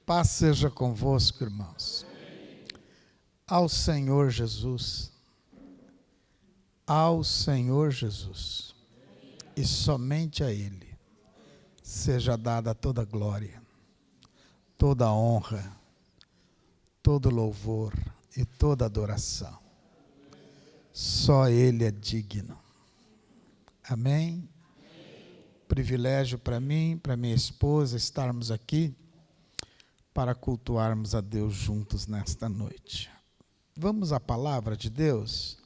Paz seja convosco, irmãos. Ao Senhor Jesus, e somente a Ele, seja dada toda glória, toda honra, todo louvor e toda adoração. Só Ele é digno. Amém? Privilégio para mim, para minha esposa, estarmos aqui para cultuarmos a Deus juntos nesta noite. Vamos à palavra de Deus?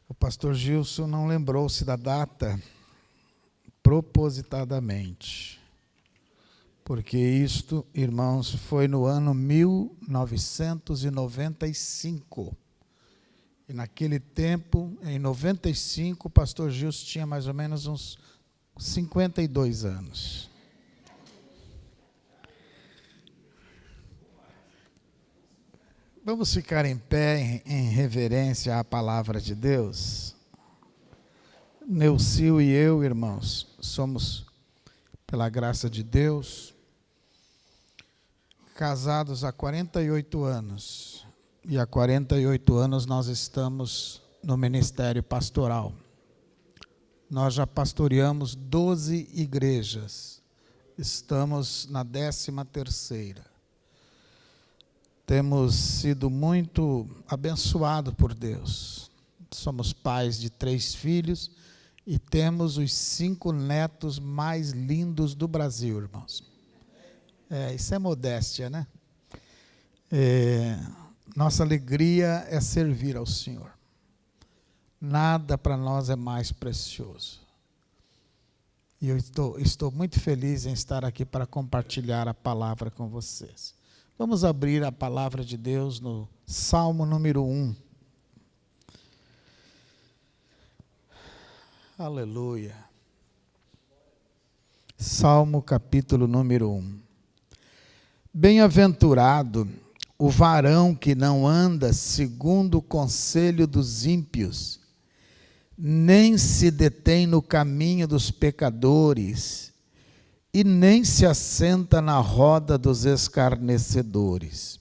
O pastor Gilson não lembrou-se da data propositadamente, porque isto, irmãos, foi no ano 1995. E naquele tempo, em 95, o pastor Gilson tinha mais ou menos uns 52 anos. Vamos ficar em pé em reverência à palavra de Deus. Neucil e eu, irmãos, somos, pela graça de Deus, casados há 48 anos. E há 48 anos nós estamos no ministério pastoral. Nós já pastoreamos 12 igrejas. Estamos na 13ª. Temos sido muito abençoados por Deus. Somos pais de 3 filhos e temos os 5 netos mais lindos do Brasil, irmãos. Isso é modéstia, né? Nossa alegria é servir ao Senhor. Nada para nós é mais precioso. E eu estou muito feliz em estar aqui para compartilhar a palavra com vocês. Vamos abrir a palavra de Deus no Salmo número 1. Aleluia. Salmo capítulo número 1. Bem-aventurado o varão que não anda segundo o conselho dos ímpios, nem se detém no caminho dos pecadores, e nem se assenta na roda dos escarnecedores.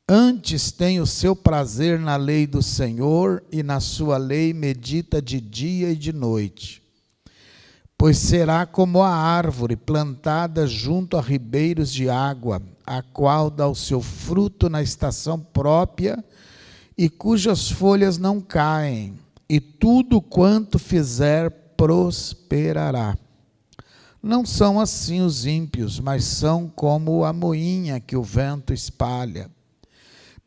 Antes tem o seu prazer na lei do Senhor, e na sua lei medita de dia e de noite. Pois será como a árvore plantada junto a ribeiros de água, a qual dá o seu fruto na estação própria, e cujas folhas não caem, e tudo quanto fizer prosperará. Não são assim os ímpios, mas são como a moinha que o vento espalha.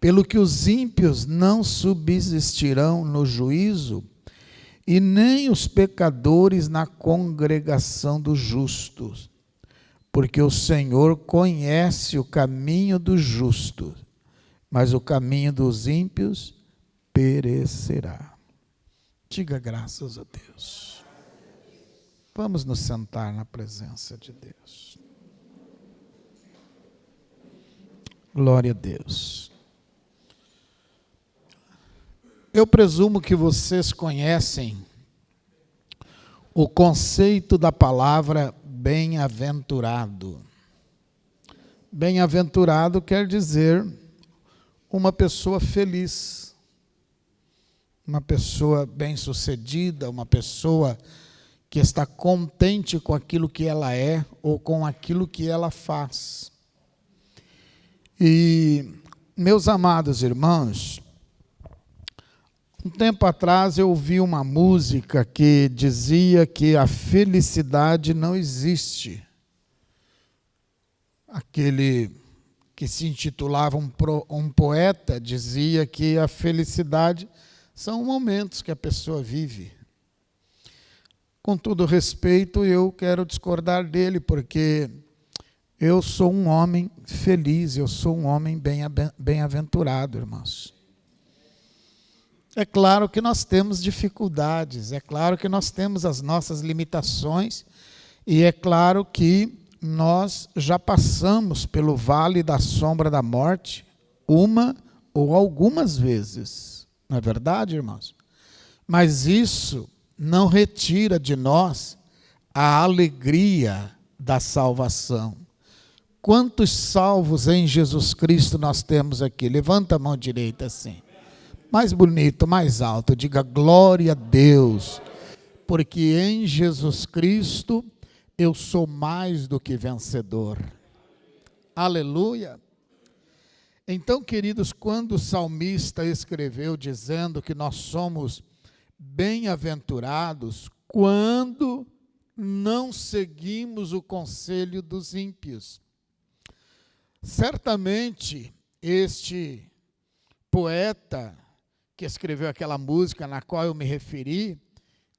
Pelo que os ímpios não subsistirão no juízo, e nem os pecadores na congregação dos justos. Porque o Senhor conhece o caminho dos justos, mas o caminho dos ímpios perecerá. Diga graças a Deus. Vamos nos sentar na presença de Deus. Glória a Deus. Eu presumo que vocês conhecem o conceito da palavra bem-aventurado. Bem-aventurado quer dizer uma pessoa feliz, uma pessoa bem-sucedida, uma pessoa que está contente com aquilo que ela é ou com aquilo que ela faz. E, meus amados irmãos, um tempo atrás eu ouvi uma música que dizia que a felicidade não existe. Aquele que se intitulava um poeta dizia que a felicidade são momentos que a pessoa vive. Com todo respeito, eu quero discordar dele, porque eu sou um homem feliz, eu sou um homem bem-aventurado, irmãos. É claro que nós temos dificuldades, é claro que nós temos as nossas limitações, e é claro que nós já passamos pelo vale da sombra da morte, uma ou algumas vezes. Não é verdade, irmãos? Mas isso não retira de nós a alegria da salvação. Quantos salvos em Jesus Cristo nós temos aqui? Levanta a mão direita assim. Mais bonito, mais alto. Diga glória a Deus. Porque em Jesus Cristo eu sou mais do que vencedor. Aleluia. Então, queridos, quando o salmista escreveu dizendo que nós somos bem-aventurados quando não seguimos o conselho dos ímpios. Certamente, este poeta que escreveu aquela música na qual eu me referi,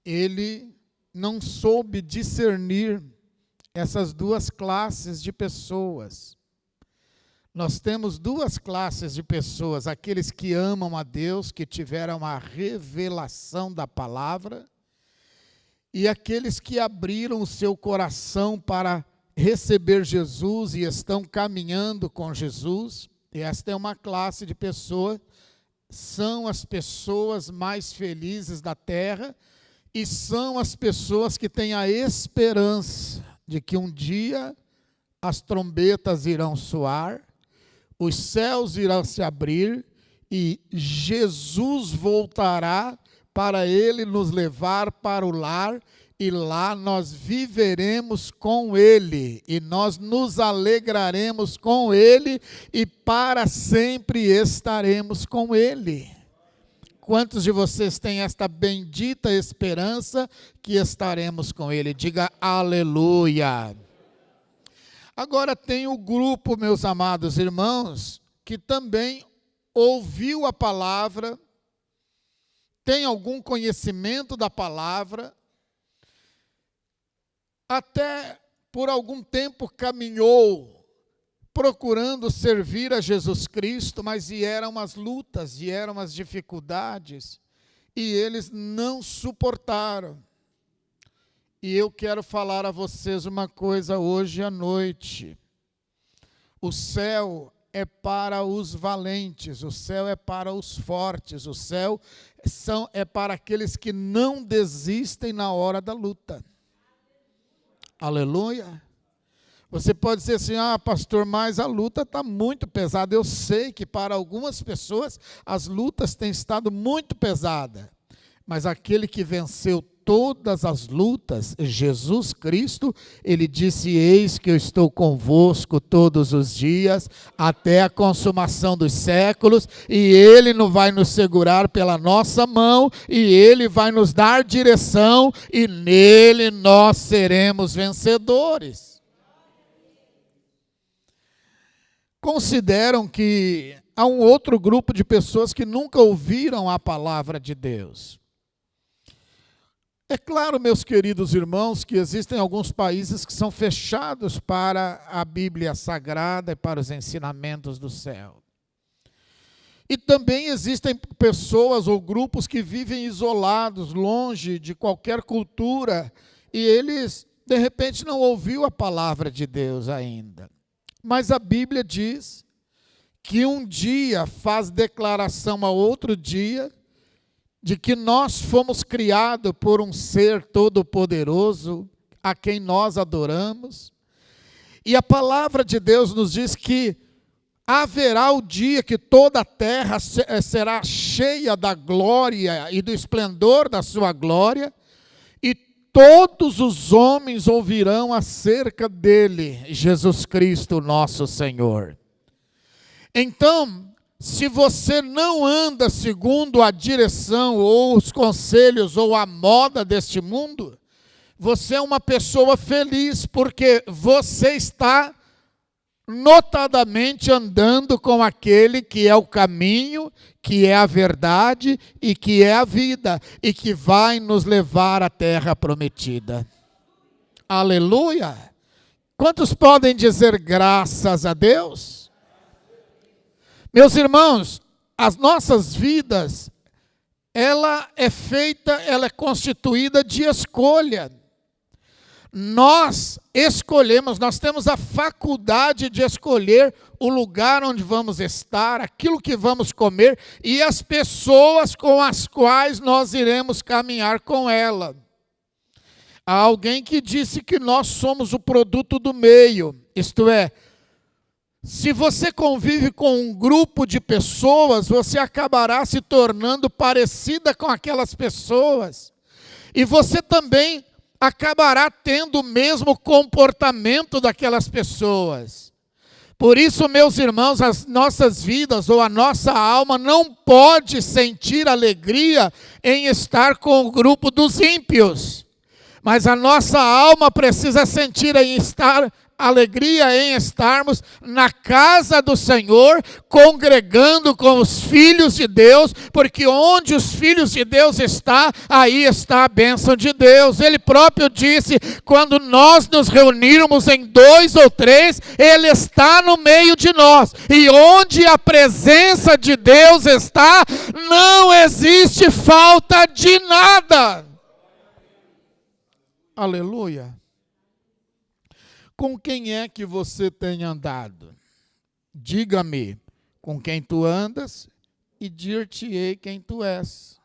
ele não soube discernir essas duas classes de pessoas. Nós temos duas classes de pessoas, aqueles que amam a Deus, que tiveram a revelação da palavra, e aqueles que abriram o seu coração para receber Jesus e estão caminhando com Jesus. E esta é uma classe de pessoas, são as pessoas mais felizes da terra, e são as pessoas que têm a esperança de que um dia as trombetas irão soar, os céus irão se abrir e Jesus voltará para Ele nos levar para o lar, e lá nós viveremos com Ele, e nós nos alegraremos com Ele, e para sempre estaremos com Ele. Quantos de vocês têm esta bendita esperança que estaremos com Ele? Diga aleluia. Agora tem o grupo, meus amados irmãos, que também ouviu a palavra, tem algum conhecimento da palavra, até por algum tempo caminhou procurando servir a Jesus Cristo, mas vieram as lutas, vieram as dificuldades, e eles não suportaram. E eu quero falar a vocês uma coisa hoje à noite. O céu é para os valentes, o céu é para os fortes, o céu é para aqueles que não desistem na hora da luta. Aleluia. Você pode dizer assim, pastor, mas a luta está muito pesada. Eu sei que para algumas pessoas as lutas têm estado muito pesadas, mas aquele que venceu todas as lutas, Jesus Cristo, Ele disse, eis que eu estou convosco todos os dias, até a consumação dos séculos, e Ele não vai nos segurar pela nossa mão, e Ele vai nos dar direção, e nele nós seremos vencedores. Consideram que há um outro grupo de pessoas que nunca ouviram a palavra de Deus. É claro, meus queridos irmãos, que existem alguns países que são fechados para a Bíblia Sagrada e para os ensinamentos do céu. E também existem pessoas ou grupos que vivem isolados, longe de qualquer cultura, e eles, de repente, não ouviram a palavra de Deus ainda. Mas a Bíblia diz que um dia faz declaração a outro dia, de que nós fomos criados por um ser todo-poderoso, a quem nós adoramos, e a palavra de Deus nos diz que haverá o dia que toda a terra será cheia da glória e do esplendor da sua glória, e todos os homens ouvirão acerca dele, Jesus Cristo, nosso Senhor. Então, se você não anda segundo a direção, ou os conselhos, ou a moda deste mundo, você é uma pessoa feliz, porque você está notadamente andando com aquele que é o caminho, que é a verdade e que é a vida, e que vai nos levar à terra prometida. Aleluia! Quantos podem dizer graças a Deus? Meus irmãos, as nossas vidas, ela é constituída de escolha. Nós escolhemos, nós temos a faculdade de escolher o lugar onde vamos estar, aquilo que vamos comer e as pessoas com as quais nós iremos caminhar com ela. Há alguém que disse que nós somos o produto do meio, isto é, Se você convive com um grupo de pessoas, você acabará se tornando parecida com aquelas pessoas. E você também acabará tendo o mesmo comportamento daquelas pessoas. Por isso, meus irmãos, as nossas vidas ou a nossa alma não pode sentir alegria em estar com o grupo dos ímpios. Mas a nossa alma precisa sentir alegria em estarmos na casa do Senhor, congregando com os filhos de Deus, porque onde os filhos de Deus estão, aí está a bênção de Deus. Ele próprio disse, quando nós nos reunirmos em 2 ou 3, Ele está no meio de nós. E onde a presença de Deus está, não existe falta de nada. Aleluia. Com quem é que você tem andado? Diga-me com quem tu andas e dir-te-ei quem tu és.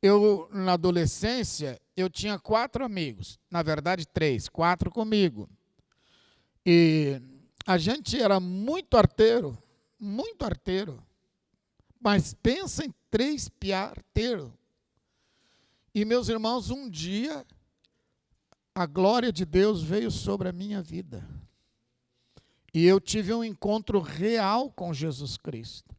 Eu, na adolescência, eu tinha 4 amigos. Na verdade, 3, 4 comigo. E a gente era muito arteiro. Mas pensa em 3 arteiros. E, meus irmãos, um dia a glória de Deus veio sobre a minha vida. E eu tive um encontro real com Jesus Cristo.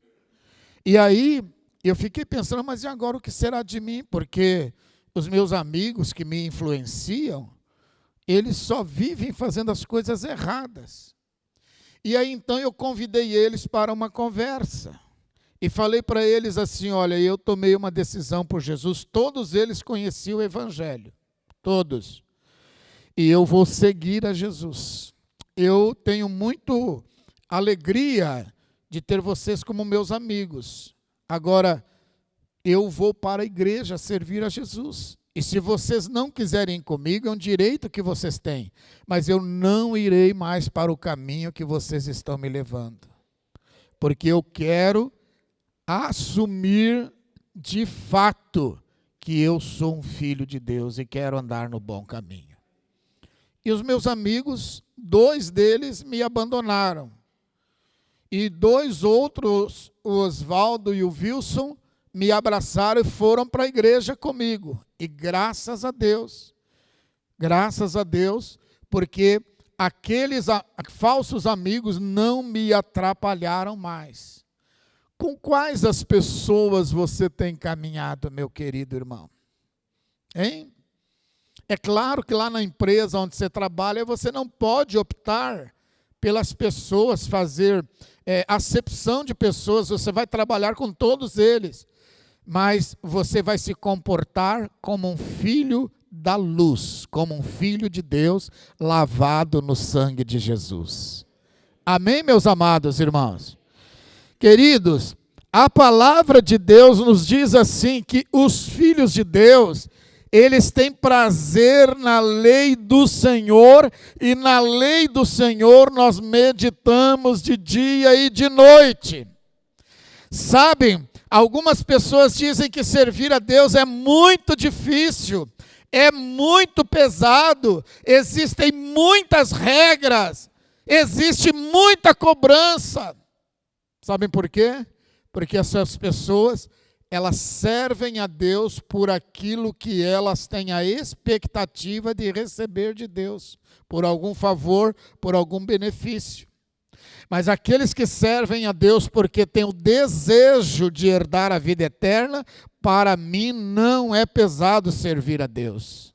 E aí, eu fiquei pensando, mas e agora o que será de mim? Porque os meus amigos que me influenciam, eles só vivem fazendo as coisas erradas. E aí, então, eu convidei eles para uma conversa. E falei para eles assim, olha, eu tomei uma decisão por Jesus. Todos eles conheciam o Evangelho. Todos. E eu vou seguir a Jesus. Eu tenho muito alegria de ter vocês como meus amigos. Agora, eu vou para a igreja servir a Jesus. E se vocês não quiserem ir comigo, é um direito que vocês têm. Mas eu não irei mais para o caminho que vocês estão me levando. Porque eu quero assumir de fato que eu sou um filho de Deus e quero andar no bom caminho. E os meus amigos, 2 deles me abandonaram. E 2 outros, o Oswaldo e o Wilson, me abraçaram e foram para a igreja comigo. E graças a Deus, porque aqueles falsos amigos não me atrapalharam mais. Com quais as pessoas você tem caminhado, meu querido irmão? Hein? É claro que lá na empresa onde você trabalha, você não pode optar pelas pessoas, fazer acepção de pessoas, você vai trabalhar com todos eles, mas você vai se comportar como um filho da luz, como um filho de Deus, lavado no sangue de Jesus. Amém, meus amados irmãos? Queridos, a palavra de Deus nos diz assim, que os filhos de Deus, eles têm prazer na lei do Senhor, e na lei do Senhor nós meditamos de dia e de noite. Sabem, algumas pessoas dizem que servir a Deus é muito difícil, é muito pesado, existem muitas regras, existe muita cobrança. Sabem por quê? Porque essas pessoas, elas servem a Deus por aquilo que elas têm a expectativa de receber de Deus, por algum favor, por algum benefício. Mas aqueles que servem a Deus porque têm o desejo de herdar a vida eterna, para mim não é pesado servir a Deus.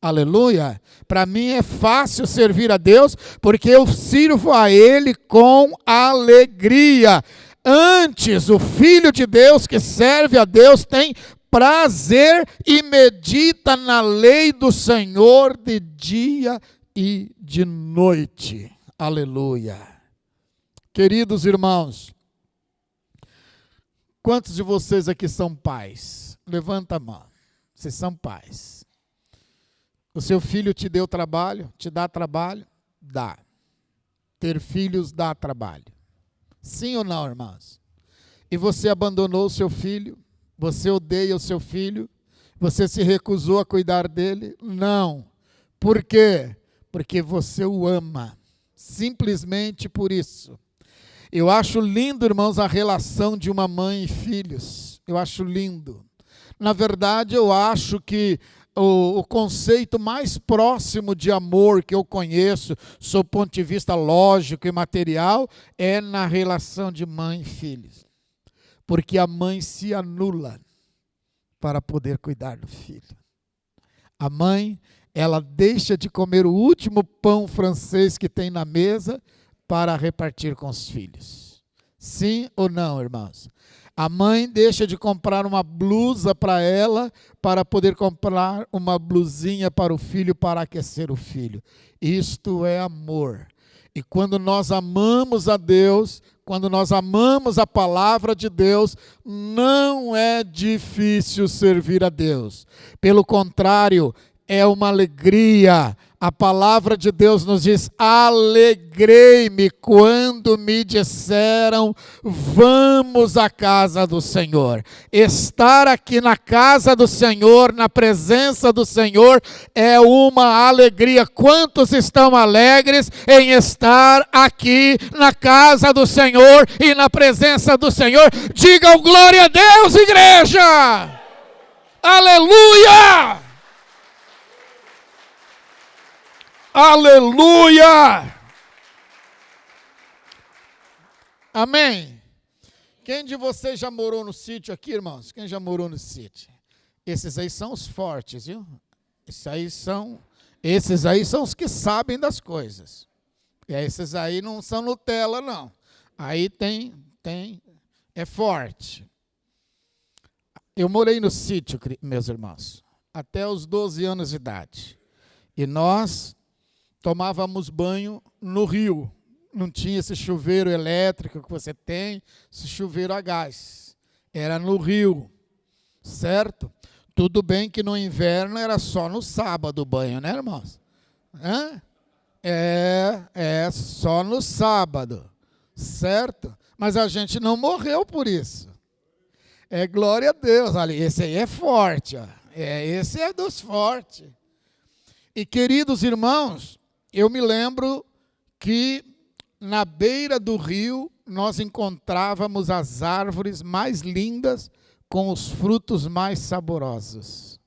Aleluia! Para mim é fácil servir a Deus, porque eu sirvo a Ele com alegria. Antes, o Filho de Deus que serve a Deus tem prazer e medita na lei do Senhor de dia e de noite. Aleluia. Queridos irmãos, quantos de vocês aqui são pais? Levanta a mão. Vocês são pais. O seu filho te deu trabalho? Te dá trabalho? Dá. Ter filhos dá trabalho. Sim ou não, irmãos? E você abandonou o seu filho? Você odeia o seu filho? Você se recusou a cuidar dele? Não. Por quê? Porque você o ama. Simplesmente por isso. Eu acho lindo, irmãos, a relação de uma mãe e filhos. Eu acho lindo. Na verdade, eu acho que o conceito mais próximo de amor que eu conheço, sob o ponto de vista lógico e material, é na relação de mãe e filhos. Porque a mãe se anula para poder cuidar do filho. A mãe, ela deixa de comer o último pão francês que tem na mesa para repartir com os filhos. Sim ou não, irmãos? A mãe deixa de comprar uma blusa para ela para poder comprar uma blusinha para o filho, para aquecer o filho. Isto é amor. E quando nós amamos a Deus, quando nós amamos a palavra de Deus, não é difícil servir a Deus. Pelo contrário, é uma alegria. A palavra de Deus nos diz: alegrei-me quando me disseram, vamos à casa do Senhor. Estar aqui na casa do Senhor, na presença do Senhor, é uma alegria. Quantos estão alegres em estar aqui na casa do Senhor e na presença do Senhor? Digam glória a Deus, igreja! Aleluia! Aleluia! Amém? Quem de vocês já morou no sítio aqui, irmãos? Quem já morou no sítio? Esses aí são os fortes, viu? Esses aí são os que sabem das coisas. E esses aí não são Nutella, não. Aí é forte. Eu morei no sítio, meus irmãos, até os 12 anos de idade. E nós tomávamos banho no rio. Não tinha esse chuveiro elétrico que você tem, esse chuveiro a gás. Era no rio, certo? Tudo bem que no inverno era só no sábado o banho, né, irmãos? É só no sábado, certo? Mas a gente não morreu por isso. É glória a Deus. Ali, esse aí é forte, ó. Esse é dos fortes. E queridos irmãos, eu me lembro que na beira do rio nós encontrávamos as árvores mais lindas com os frutos mais saborosos.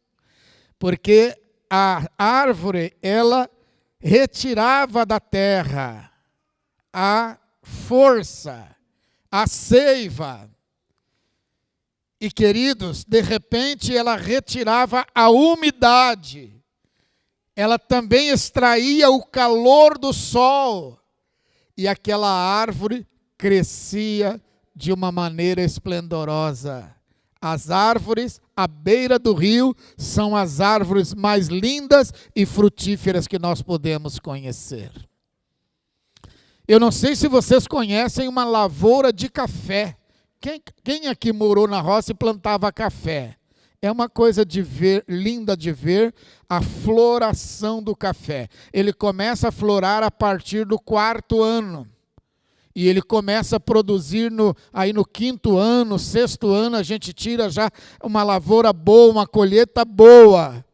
Porque a árvore, ela retirava da terra a força, a seiva. E queridos, de repente ela retirava a umidade. Ela também extraía o calor do sol, e aquela árvore crescia de uma maneira esplendorosa. As árvores à beira do rio são as árvores mais lindas e frutíferas que nós podemos conhecer. Eu não sei se vocês conhecem uma lavoura de café. Quem aqui morou na roça e plantava café? É uma coisa linda de ver a floração do café. Ele começa a florar a partir do 4º ano. E ele começa a produzir aí no 5º ano, 6º ano, a gente tira já uma lavoura boa, uma colheita boa.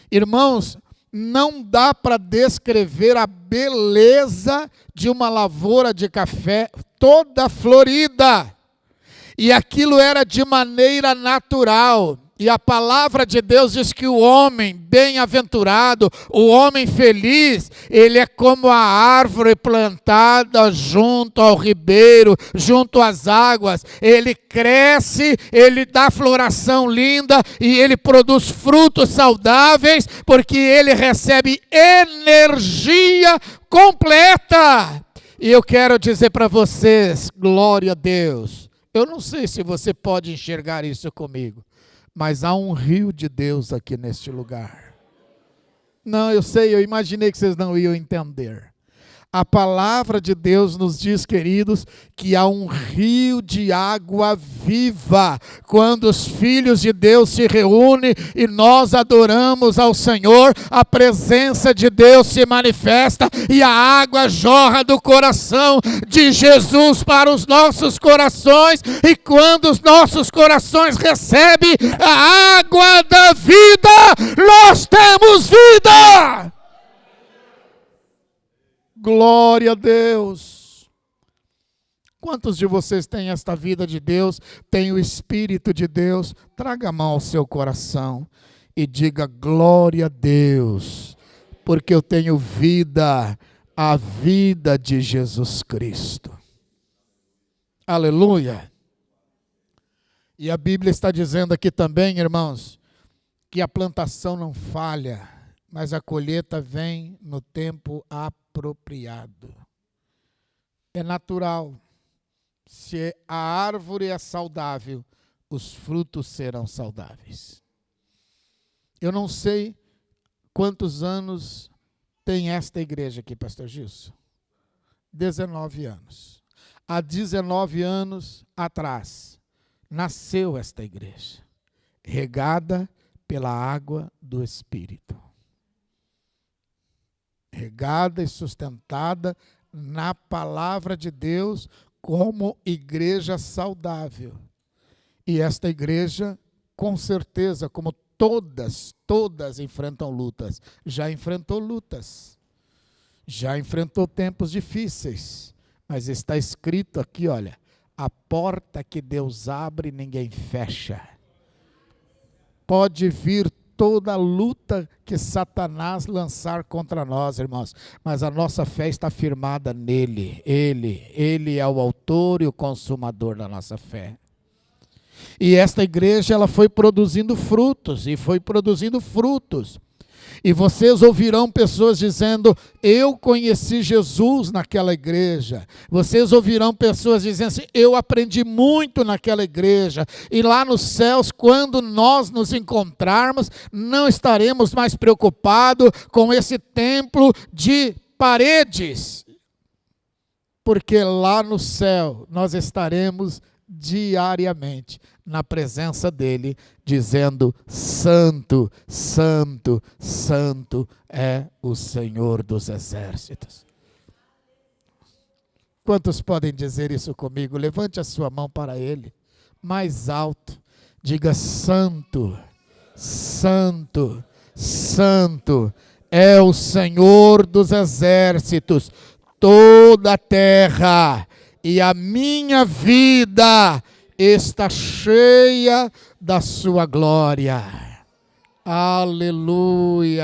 Irmãos, não dá para descrever a beleza de uma lavoura de café toda florida. E aquilo era de maneira natural. E a palavra de Deus diz que o homem bem-aventurado, o homem feliz, ele é como a árvore plantada junto ao ribeiro, junto às águas. Ele cresce, ele dá floração linda e ele produz frutos saudáveis, porque ele recebe energia completa. E eu quero dizer para vocês, glória a Deus. Eu não sei se você pode enxergar isso comigo, mas há um rio de Deus aqui neste lugar. Não, eu sei, eu imaginei que vocês não iam entender. A palavra de Deus nos diz, queridos, que há um rio de água viva. Quando os filhos de Deus se reúnem e nós adoramos ao Senhor, a presença de Deus se manifesta e a água jorra do coração de Jesus para os nossos corações. E quando os nossos corações recebem a água da vida, nós temos vida. Glória a Deus. Quantos de vocês têm esta vida de Deus, têm o Espírito de Deus? Traga a mão ao seu coração e diga: glória a Deus, porque eu tenho vida, a vida de Jesus Cristo. Aleluia. E a Bíblia está dizendo aqui também, irmãos, que a plantação não falha, mas a colheita vem no tempo apropriado. É natural. Se a árvore é saudável, os frutos serão saudáveis. Eu não sei quantos anos tem esta igreja aqui, pastor Gilson. 19 anos. Há 19 anos atrás, nasceu esta igreja, regada pela água do Espírito. Regada e sustentada na palavra de Deus, como igreja saudável. E esta igreja, com certeza, como todas enfrentam lutas. Já enfrentou lutas. Já enfrentou tempos difíceis. Mas está escrito aqui, olha, a porta que Deus abre, ninguém fecha. Pode vir toda a luta que Satanás lançar contra nós, irmãos, mas a nossa fé está firmada nele. Ele é o autor e o consumador da nossa fé. E esta igreja, ela foi produzindo frutos, E vocês ouvirão pessoas dizendo: eu conheci Jesus naquela igreja. Vocês ouvirão pessoas dizendo assim: eu aprendi muito naquela igreja. E lá nos céus, quando nós nos encontrarmos, não estaremos mais preocupados com esse templo de paredes. Porque lá no céu nós estaremos diariamente na presença dele, dizendo: santo, santo, santo é o Senhor dos exércitos. Quantos podem dizer isso comigo? Levante a sua mão para ele, mais alto, diga: santo, santo, santo é o Senhor dos exércitos. Toda a terra e a minha vida está cheia da sua glória. Aleluia.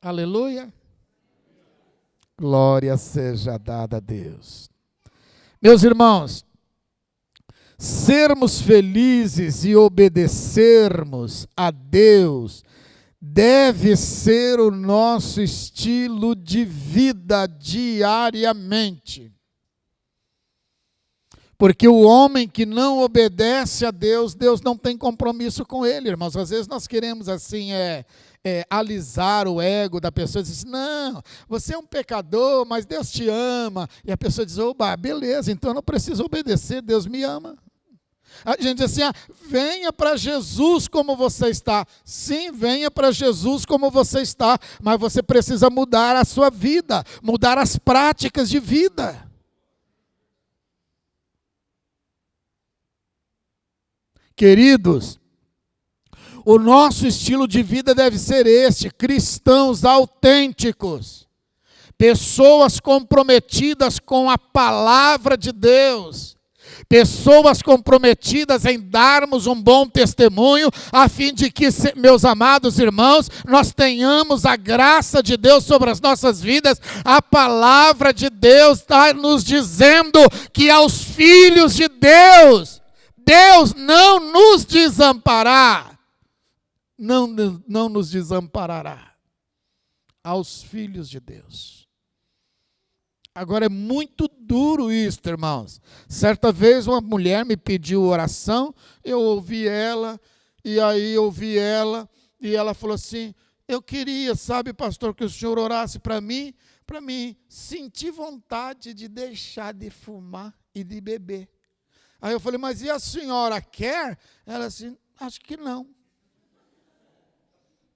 Aleluia. Glória seja dada a Deus. Meus irmãos, sermos felizes e obedecermos a Deus deve ser o nosso estilo de vida diariamente. Porque o homem que não obedece a Deus, Deus não tem compromisso com ele, irmãos. Às vezes nós queremos assim, alisar o ego da pessoa, diz: não, você é um pecador, mas Deus te ama. E a pessoa diz: oba, beleza, então eu não preciso obedecer, Deus me ama. A gente diz assim: venha para Jesus como você está. Sim, venha para Jesus como você está, mas você precisa mudar a sua vida, mudar as práticas de vida. Queridos, o nosso estilo de vida deve ser este: cristãos autênticos, pessoas comprometidas com a palavra de Deus, pessoas comprometidas em darmos um bom testemunho, a fim de que, meus amados irmãos, nós tenhamos a graça de Deus sobre as nossas vidas. A palavra de Deus está nos dizendo que aos filhos de Deus, Deus não nos desamparará. Não nos desamparará. Aos filhos de Deus. Agora é muito duro isso, irmãos. Certa vez uma mulher me pediu oração, eu ouvi ela, e ela falou assim: eu queria, sabe, pastor, que o senhor orasse para mim sentir vontade de deixar de fumar e de beber. Aí eu falei: mas e a senhora quer? Ela assim: acho que não.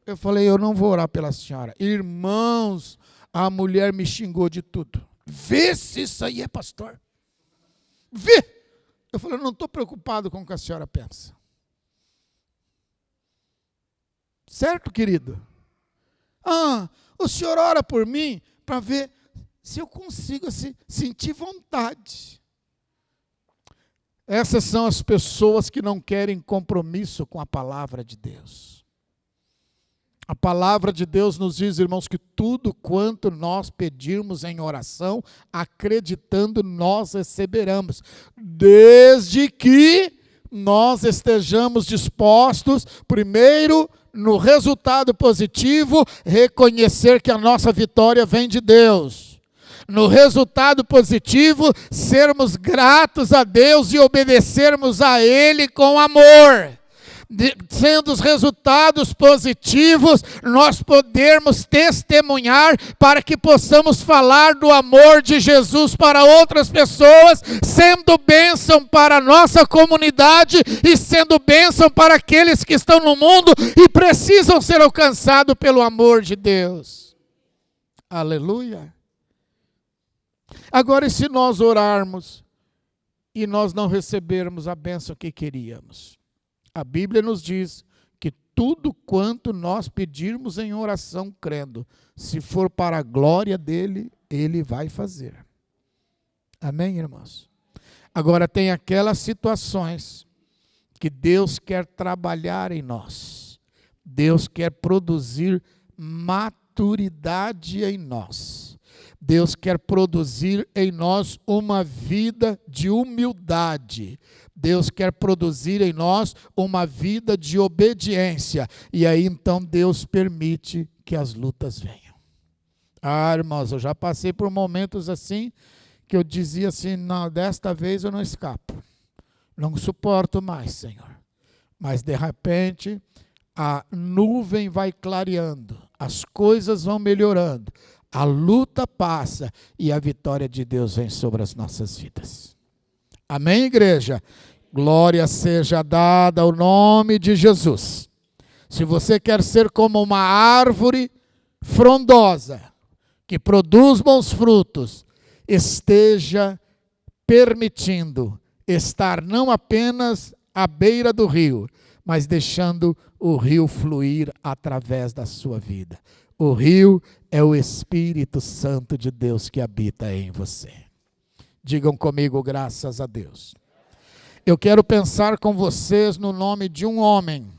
Eu falei: eu não vou orar pela senhora. Irmãos, a mulher me xingou de tudo. Vê se isso aí é pastor. Vê. Eu falei: eu não estou preocupado com o que a senhora pensa. Certo, querido? O senhor ora por mim para ver se eu consigo sentir vontade. Essas são as pessoas que não querem compromisso com a palavra de Deus. A palavra de Deus nos diz, irmãos, que tudo quanto nós pedirmos em oração, acreditando, nós receberemos, desde que nós estejamos dispostos, primeiro, no resultado positivo, reconhecer que a nossa vitória vem de Deus. No resultado positivo, sermos gratos a Deus e obedecermos a Ele com amor. Sendo os resultados positivos, nós podermos testemunhar para que possamos falar do amor de Jesus para outras pessoas, sendo bênção para a nossa comunidade e sendo bênção para aqueles que estão no mundo e precisam ser alcançados pelo amor de Deus. Aleluia! Agora, e se nós orarmos e nós não recebermos a bênção que queríamos? A Bíblia nos diz que tudo quanto nós pedirmos em oração crendo, se for para a glória dele, ele vai fazer. Amém, irmãos? Agora tem aquelas situações que Deus quer trabalhar em nós. Deus quer produzir maturidade em nós. Deus quer produzir em nós uma vida de humildade. Deus quer produzir em nós uma vida de obediência. E aí então Deus permite que as lutas venham. Ah, irmãos, eu já passei por momentos assim, que eu dizia assim, não, desta vez eu não escapo. Não suporto mais, Senhor. Mas de repente, a nuvem vai clareando, as coisas vão melhorando. A luta passa e a vitória de Deus vem sobre as nossas vidas. Amém, igreja? Glória seja dada ao nome de Jesus. Se você quer ser como uma árvore frondosa, que produz bons frutos, esteja permitindo estar não apenas à beira do rio, mas deixando o rio fluir através da sua vida. O rio é o Espírito Santo de Deus que habita em você. Digam comigo, graças a Deus. Eu quero pensar com vocês no nome de um homem.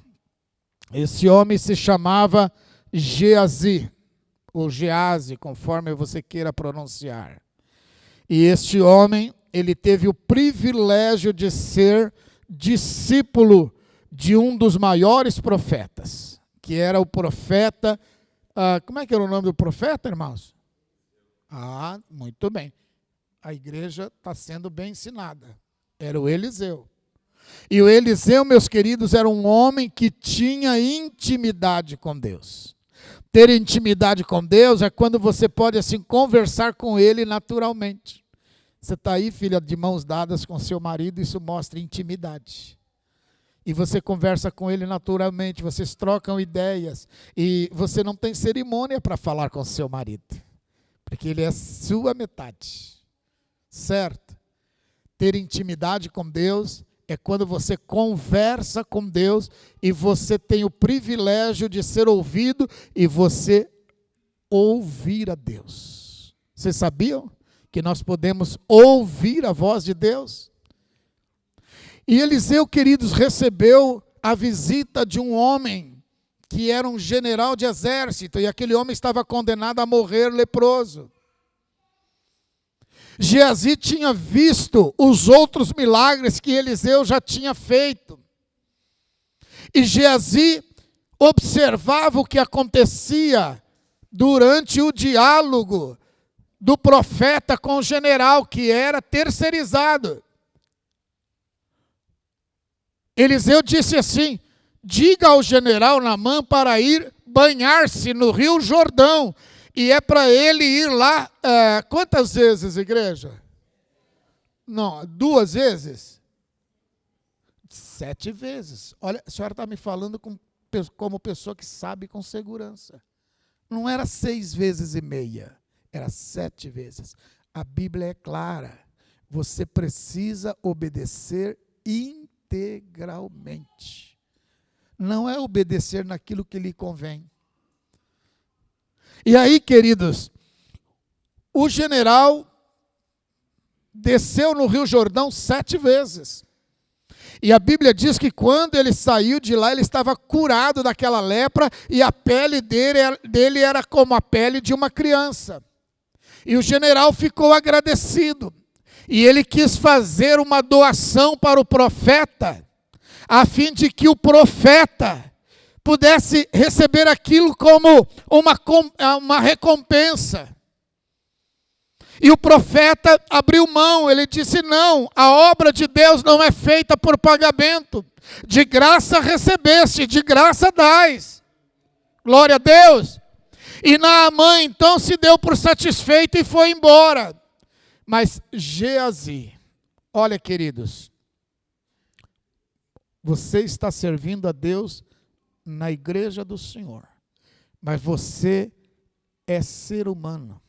Esse homem se chamava Geazi, ou Geazi, conforme você queira pronunciar. E este homem, ele teve o privilégio de ser discípulo de um dos maiores profetas, que era o profeta. Como é que era o nome do profeta, irmãos? Muito bem. A igreja está sendo bem ensinada. Era o Eliseu. E o Eliseu, meus queridos, era um homem que tinha intimidade com Deus. Ter intimidade com Deus é quando você pode assim conversar com Ele naturalmente. Você está aí, filha, de mãos dadas com seu marido, isso mostra intimidade. E você conversa com ele naturalmente, vocês trocam ideias, e você não tem cerimônia para falar com seu marido, porque ele é sua metade, certo? Ter intimidade com Deus é quando você conversa com Deus, e você tem o privilégio de ser ouvido, e você ouvir a Deus. Vocês sabiam que nós podemos ouvir a voz de Deus? E Eliseu, queridos, recebeu a visita de um homem que era um general de exército, e aquele homem estava condenado a morrer leproso. Geazi tinha visto os outros milagres que Eliseu já tinha feito. E Geazi observava o que acontecia durante o diálogo do profeta com o general, que era terceirizado. Eliseu disse assim: diga ao general Naamã para ir banhar-se no rio Jordão. E é para ele ir lá, quantas vezes, igreja? Não, 2 vezes? 7 vezes. Olha, a senhora está me falando como pessoa que sabe com segurança. Não era 6 vezes e meia, era 7 vezes. A Bíblia é clara. Você precisa obedecer integralmente. Não é obedecer naquilo que lhe convém. E aí, queridos, O general desceu no Rio Jordão 7 vezes. E a Bíblia diz que quando ele saiu de lá, ele estava curado daquela lepra e a pele dele era como a pele de uma criança. E o general ficou agradecido. E ele quis fazer uma doação para o profeta, a fim de que o profeta pudesse receber aquilo como uma recompensa. E o profeta abriu mão, ele disse: não, a obra de Deus não é feita por pagamento. De graça recebeste, de graça dais. Glória a Deus. E Naamã então se deu por satisfeito e foi embora. Mas Geazi, olha queridos, você está servindo a Deus na igreja do Senhor, mas você é ser humano.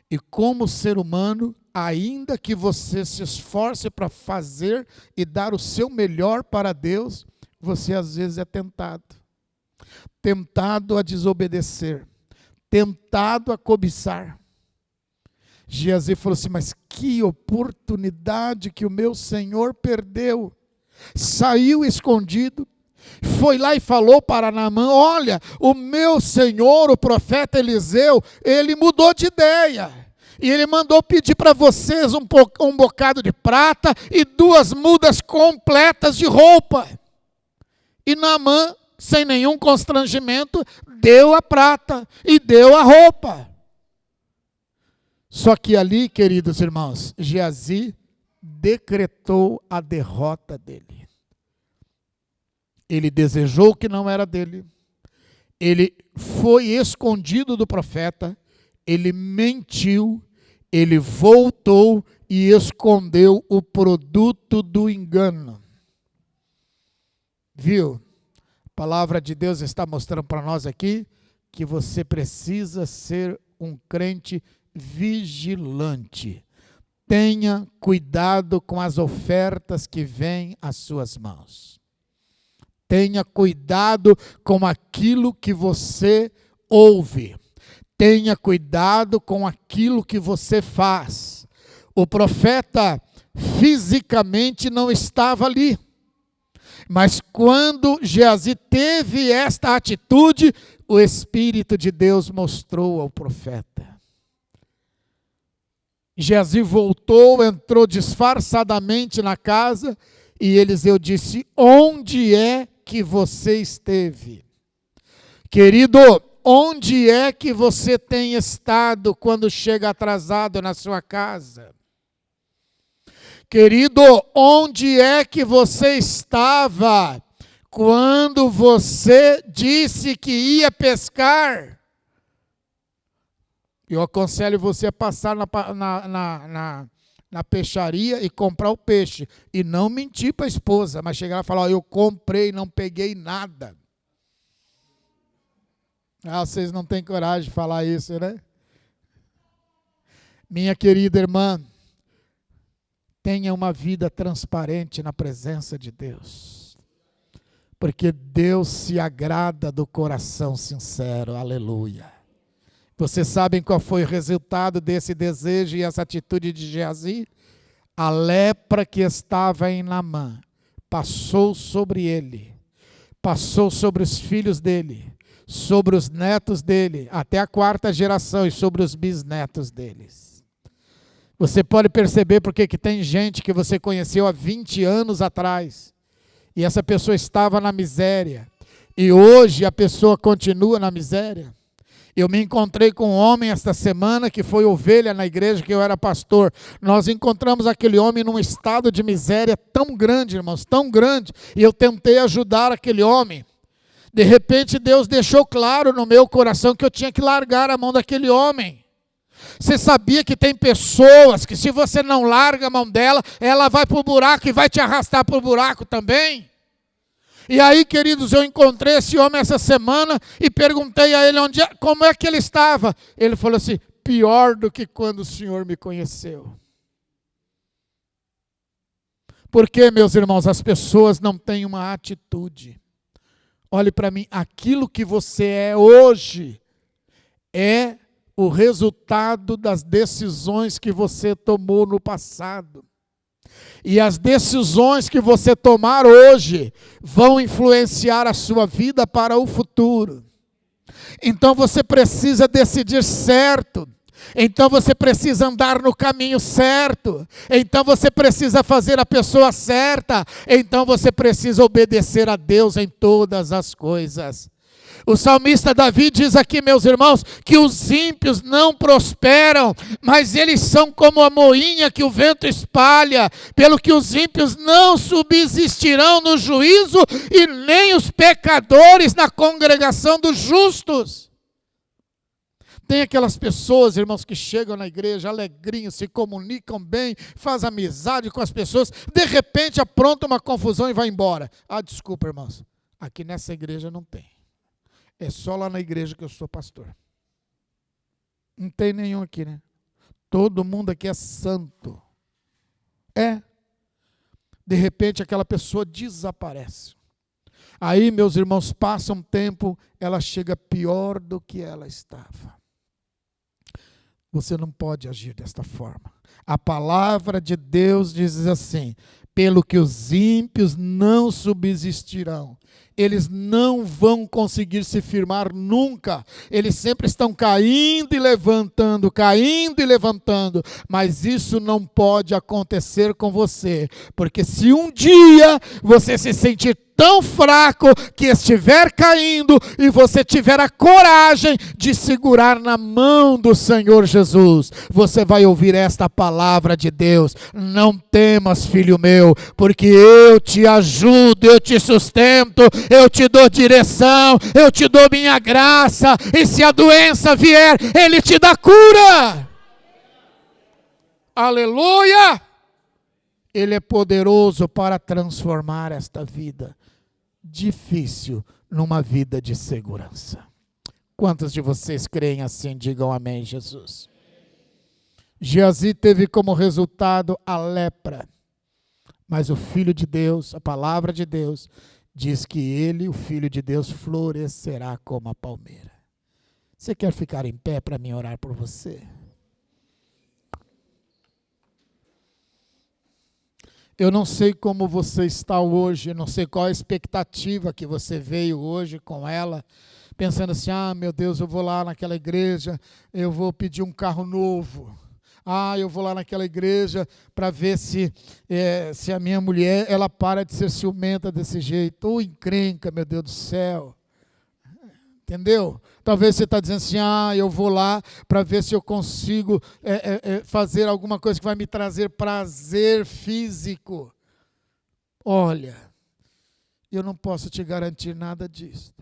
E como ser humano, ainda que você se esforce para fazer e dar o seu melhor para Deus, você às vezes é tentado a desobedecer, tentado a cobiçar. Geazi falou assim: mas que oportunidade que o meu Senhor perdeu. Saiu escondido, foi lá e falou para Naamã: olha, o meu senhor, o profeta Eliseu, ele mudou de ideia. E ele mandou pedir para vocês um bocado de prata e 2 mudas completas de roupa. E Naamã, sem nenhum constrangimento, deu a prata e deu a roupa. Só que ali, queridos irmãos, Geazi decretou a derrota dele. Ele desejou o que não era dele. Ele foi escondido do profeta. Ele mentiu. Ele voltou e escondeu o produto do engano. Viu? A palavra de Deus está mostrando para nós aqui que você precisa ser um crente vigilante. Tenha cuidado com as ofertas que vêm às suas mãos. Tenha cuidado com aquilo que você ouve. Tenha cuidado com aquilo que você faz. O profeta fisicamente não estava ali. Mas quando Geazi teve esta atitude, o Espírito de Deus mostrou ao profeta. Geazi voltou, entrou disfarçadamente na casa e Eliseu disse: onde é que você esteve? Querido, onde é que você tem estado quando chega atrasado na sua casa? Querido, onde é que você estava quando você disse que ia pescar? Eu aconselho você a passar na peixaria e comprar o peixe. E não mentir para a esposa, mas chegar lá e falar: eu comprei, não peguei nada. Vocês não têm coragem de falar isso, né? Minha querida irmã, tenha uma vida transparente na presença de Deus. Porque Deus se agrada do coração sincero. Aleluia. Vocês sabem qual foi o resultado desse desejo e essa atitude de Geazi? A lepra que estava em Naamã passou sobre ele, passou sobre os filhos dele, sobre os netos dele, até a 4ª geração e sobre os bisnetos deles. Você pode perceber porque que tem gente que você conheceu há 20 anos atrás e essa pessoa estava na miséria e hoje a pessoa continua na miséria. Eu me encontrei com um homem esta semana que foi ovelha na igreja que eu era pastor. Nós encontramos aquele homem num estado de miséria tão grande, irmãos, tão grande. E eu tentei ajudar aquele homem. De repente Deus deixou claro no meu coração que eu tinha que largar a mão daquele homem. Você sabia que tem pessoas que se você não larga a mão dela, ela vai para o buraco e vai te arrastar para o buraco também? E aí, queridos, eu encontrei esse homem essa semana e perguntei a ele como é que ele estava. Ele falou assim: pior do que quando o Senhor me conheceu. Porque, meus irmãos, as pessoas não têm uma atitude. Olhe para mim, aquilo que você é hoje é o resultado das decisões que você tomou no passado. E as decisões que você tomar hoje vão influenciar a sua vida para o futuro. Então você precisa decidir certo. Então você precisa andar no caminho certo. Então você precisa fazer a pessoa certa. Então você precisa obedecer a Deus em todas as coisas. O salmista Davi diz aqui, meus irmãos, que os ímpios não prosperam, mas eles são como a moinha que o vento espalha, pelo que os ímpios não subsistirão no juízo e nem os pecadores na congregação dos justos. Tem aquelas pessoas, irmãos, que chegam na igreja alegrinhos, se comunicam bem, fazem amizade com as pessoas, de repente apronta uma confusão e vai embora. Ah, desculpa, irmãos, aqui nessa igreja não tem. É só lá na igreja que eu sou pastor. Não tem nenhum aqui, né? Todo mundo aqui é santo. É. De repente aquela pessoa desaparece. Aí, meus irmãos, passa um tempo, ela chega pior do que ela estava. Você não pode agir desta forma. A palavra de Deus diz assim: pelo que os ímpios não subsistirão. Eles não vão conseguir se firmar nunca. Eles sempre estão caindo e levantando, mas isso não pode acontecer com você, porque se um dia você se sentir tão fraco que estiver caindo e você tiver a coragem de segurar na mão do Senhor Jesus, você vai ouvir esta palavra de Deus: não temas, filho meu, porque eu te ajudo, eu te sustento, eu te dou direção, eu te dou minha graça, e se a doença vier, Ele te dá cura. Aleluia! Ele é poderoso para transformar esta vida difícil numa vida de segurança. Quantos de vocês creem assim? Digam amém, Jesus. Geazi teve como resultado a lepra, mas o Filho de Deus, a palavra de Deus, diz que ele, o Filho de Deus, florescerá como a palmeira. Você quer ficar em pé para mim orar por você? Eu não sei como você está hoje, não sei qual a expectativa que você veio hoje com ela, pensando assim: ah, meu Deus, eu vou lá naquela igreja, eu vou pedir um carro novo. Ah, eu vou lá naquela igreja para ver se a minha mulher, ela para de ser ciumenta desse jeito. Ou encrenca, meu Deus do céu. Entendeu? Talvez você está dizendo assim: ah, eu vou lá para ver se eu consigo fazer alguma coisa que vai me trazer prazer físico. Olha, eu não posso te garantir nada disso.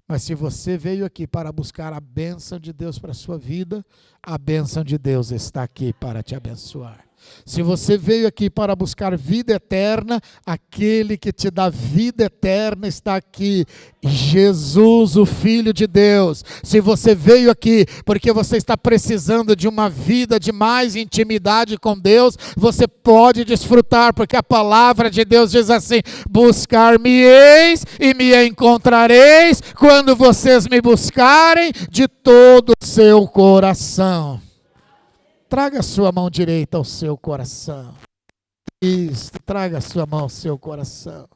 Mas se você veio aqui para buscar a bênção de Deus para a sua vida, a bênção de Deus está aqui para te abençoar. Se você veio aqui para buscar vida eterna, aquele que te dá vida eterna está aqui, Jesus, o Filho de Deus. Se você veio aqui porque você está precisando de uma vida de mais intimidade com Deus, você pode desfrutar, porque a palavra de Deus diz assim: buscar-me-eis e me encontrareis quando vocês me buscarem de todo o seu coração. Traga a sua mão direita ao seu coração. Isso, traga a sua mão ao seu coração.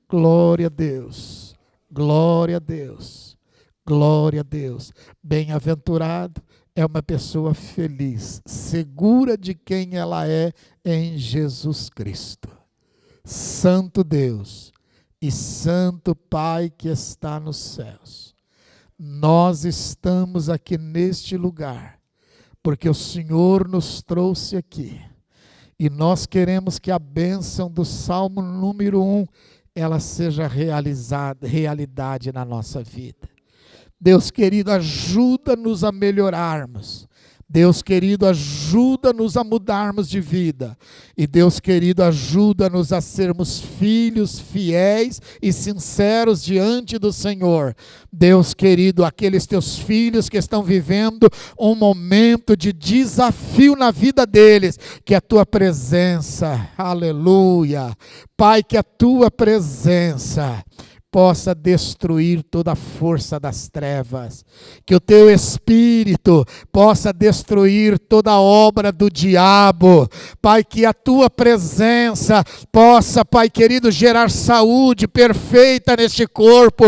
Glória a Deus, glória a Deus, glória a Deus. Bem-aventurado é uma pessoa feliz, segura de quem ela é em Jesus Cristo. Santo Deus e Santo Pai que está nos céus, nós estamos aqui neste lugar porque o Senhor nos trouxe aqui, e nós queremos que a bênção do Salmo número 1, ela seja realidade na nossa vida. Deus querido, ajuda-nos a melhorarmos. Deus querido, ajuda-nos a mudarmos de vida. E Deus querido, ajuda-nos a sermos filhos fiéis e sinceros diante do Senhor. Deus querido, aqueles teus filhos que estão vivendo um momento de desafio na vida deles, que a tua presença, aleluia, Pai, que a tua presença possa destruir toda a força das trevas, que o teu Espírito possa destruir toda a obra do diabo, Pai, que a tua presença possa, Pai querido, gerar saúde perfeita neste corpo,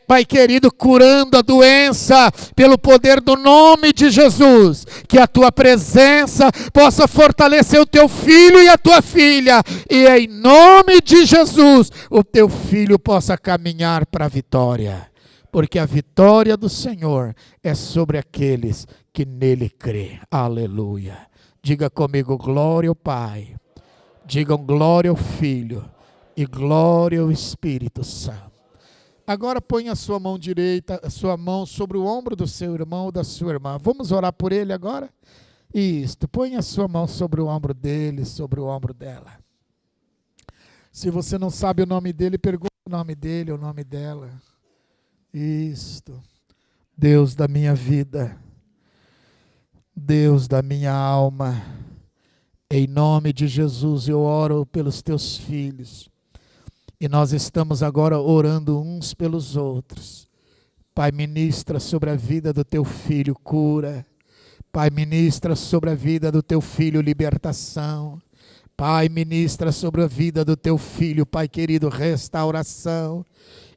Pai querido, curando a doença, pelo poder do nome de Jesus, que a tua presença possa fortalecer o teu filho e a tua filha, e em nome de Jesus, o teu filho possa caminhar para a vitória, porque a vitória do Senhor é sobre aqueles que nele crê. Aleluia. Diga comigo, glória ao Pai, digam glória ao Filho e glória ao Espírito Santo. Agora põe a sua mão direita, a sua mão sobre o ombro do seu irmão ou da sua irmã. Vamos orar por ele agora? Isto, põe a sua mão sobre o ombro dele, sobre o ombro dela. Se você não sabe o nome dele, pergunta o nome dele, o nome dela. Isto. Deus da minha vida, Deus da minha alma, em nome de Jesus eu oro pelos teus filhos. E nós estamos agora orando uns pelos outros. Pai, ministra sobre a vida do teu filho cura. Pai, ministra sobre a vida do teu filho libertação. Pai, ministra sobre a vida do teu filho, Pai querido, restauração.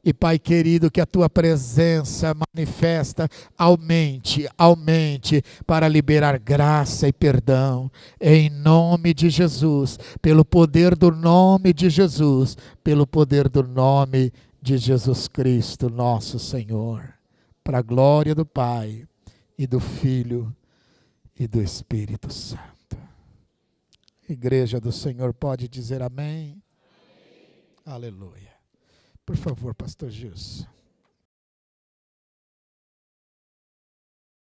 E Pai querido, que a tua presença manifesta, aumente para liberar graça e perdão. Em nome de Jesus, pelo poder do nome de Jesus, pelo poder do nome de Jesus Cristo, nosso Senhor. Para a glória do Pai e do Filho e do Espírito Santo. Igreja do Senhor pode dizer amém? Amém. Aleluia. Por favor, pastor Gilson.